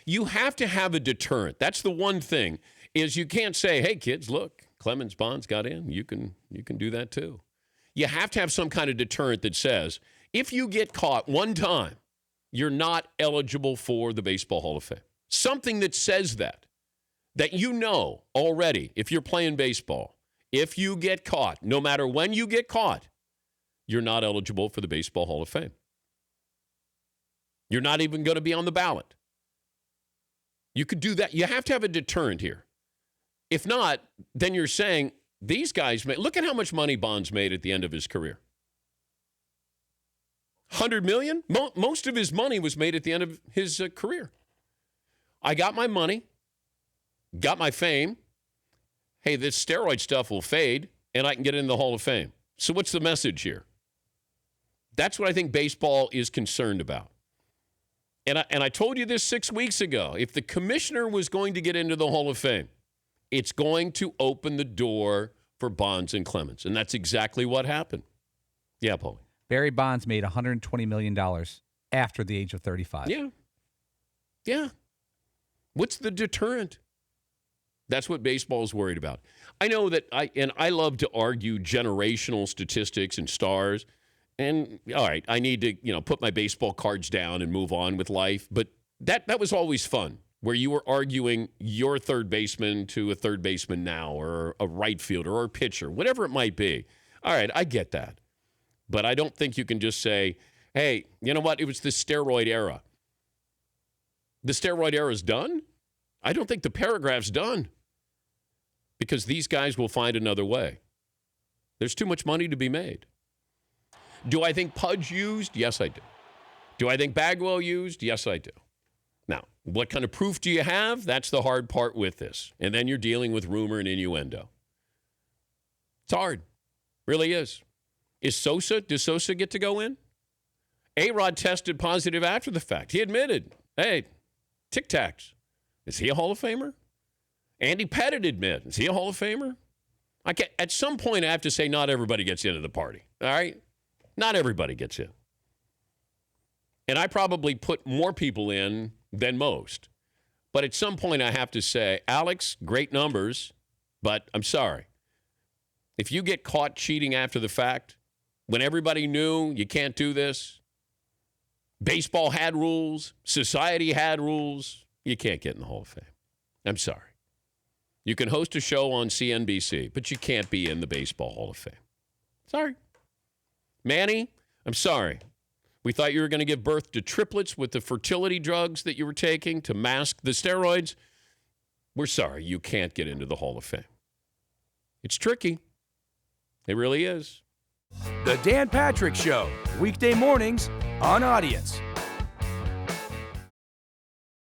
You have to have a deterrent. That's the one thing, is you can't say, hey, kids, look, Clemens Bonds got in. You can do that too. You have to have some kind of deterrent that says, if you get caught one time, you're not eligible for the Baseball Hall of Fame. Something that says that you know already, if you're playing baseball, if you get caught, no matter when you get caught, you're not eligible for the Baseball Hall of Fame. You're not even going to be on the ballot. You could do that. You have to have a deterrent here. If not, then you're saying these guys, look at how much money Bonds made at the end of his career. $100 million? Most of his money was made at the end of his career. I got my money, got my fame. Hey, this steroid stuff will fade, and I can get in the Hall of Fame. So what's the message here? That's what I think baseball is concerned about. And I told you this 6 weeks ago. If the commissioner was going to get into the Hall of Fame, it's going to open the door for Bonds and Clemens. And that's exactly what happened. Yeah, Paulie. Barry Bonds made $120 million after the age of 35. Yeah. What's the deterrent? That's what baseball is worried about. I know that I love to argue generational statistics and stars. And all right, I need to, put my baseball cards down and move on with life. But that was always fun, where you were arguing your third baseman to a third baseman now, or a right fielder or a pitcher, whatever it might be. All right, I get that. But I don't think you can just say, hey, you know what? It was the steroid era. The steroid era is done? I don't think the paragraph's done, because these guys will find another way. There's too much money to be made. Do I think Pudge used? Yes, I do. Do I think Bagwell used? Yes, I do. Now, what kind of proof do you have? That's the hard part with this. And then you're dealing with rumor and innuendo. It's hard. Really is. Does Sosa get to go in? A-Rod tested positive after the fact. He admitted, hey, Tic Tacs. Is he a Hall of Famer? Andy Pettit admitted, is he a Hall of Famer? At some point, I have to say not everybody gets into the party. All right? Not everybody gets in. And I probably put more people in than most. But at some point, I have to say, Alex, great numbers, but I'm sorry. If you get caught cheating after the fact, when everybody knew you can't do this, baseball had rules, society had rules, you can't get in the Hall of Fame. I'm sorry. You can host a show on CNBC, but you can't be in the Baseball Hall of Fame. Sorry. Manny, I'm sorry. We thought you were going to give birth to triplets with the fertility drugs that you were taking to mask the steroids. We're sorry. You can't get into the Hall of Fame. It's tricky. It really is. The Dan Patrick Show, weekday mornings on Audience.